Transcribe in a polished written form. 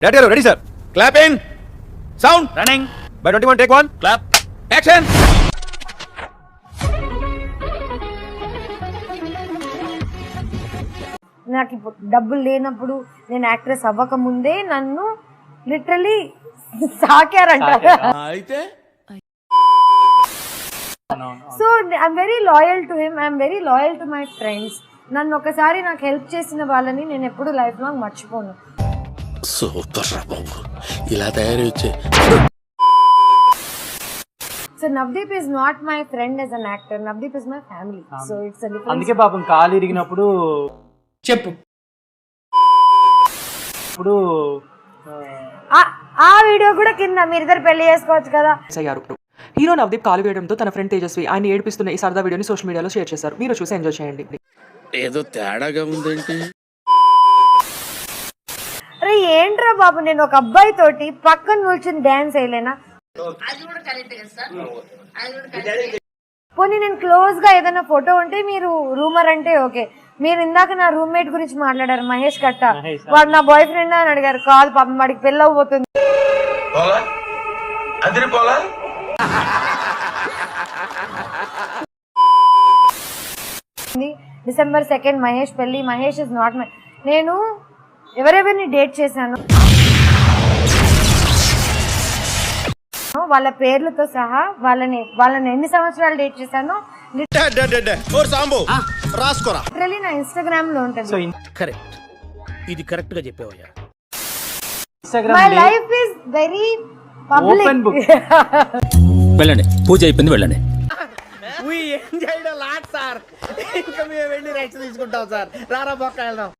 Ready, sir. Clap in. Sound. Running. By 21, take one. Clap. Action. నాకు ఇప్పుడు డబ్బులు లేనప్పుడు నేను యాక్ట్రెస్ అవ్వక ముందే నన్ను లిటరలీ సాకారంట. అయితే so I'm very loyal to him, I'm very loyal to my friends. నన్ను ఒకసారి నాకు హెల్ప్ చేసిన వాళ్ళని నేను ఎప్పుడు లైఫ్ లాంగ్ మర్చిపోను. సూపర్ రా బాబు, ఇలా తయారు వచ్చే. So Navdeep is not my friend as an actor, Navdeep is my family. So it's a difference. అందుకే పాపం కాలు ఇరిగినప్పుడు చెప్పు ఇప్పుడు ఆ వీడియో కూడా కింద మీరిద్దరు పెళ్లి చేసుకోవచ్చు కదా. అయ్యారు. హీరో నవదీప్ కాలు వేయడంతో తన ఫ్రెండ్ తేజస్వి ఆయన ఏడిపిస్తున్న ఈ సరదా వీడియోని సోషల్ మీడియాలో షేర్ చేశారు. మీరు చూసి ఎంజాయ్ చేయండి. ఏదో తేడాగా ఉందేంటి? అరే ఏంట్రా బాబు, నేను ఒక అబ్బాయి తోటి పక్కన నిల్చుని డాన్స్ వేయలేనా? పోనీ నేను క్లోజ్ గా ఏదైనా ఫోటో ఉంటే మీరు రూమర్ అంటే ఓకే. మీరు ఇందాక నా రూమ్మేట్ గురించి మాట్లాడారు, మహేష్ కట్ట. వాడు నా బాయ్ ఫ్రెండ్ అని అడిగారు. కాదు పాపం, వాడికి పెళ్ళి అవ్వబోతుంది. December 2nd మహేష్ పెళ్లి. Mahesh is not my. నేను ఎవరెవరిని డేట్ చేశాను వాళ్ళ పేర్లతో సహా వాళ్ళని ఎన్ని సంవత్సరాలు డేట్ చేశాను లిటరలీ నా ఇన్స్టాగ్రామ్ లో ఉంటుంది. కరెక్ట్, ఇది కరెక్ట్ గా చెప్పావయ్యా. My life is very public. వెళ్ళండి, పూజ అయిపోయింది, వెళ్ళండి. ఇంకా మేము వెళ్ళి రైట్స్ తీసుకుంటాం సార్. రారా బొక్క వెళ్దాం.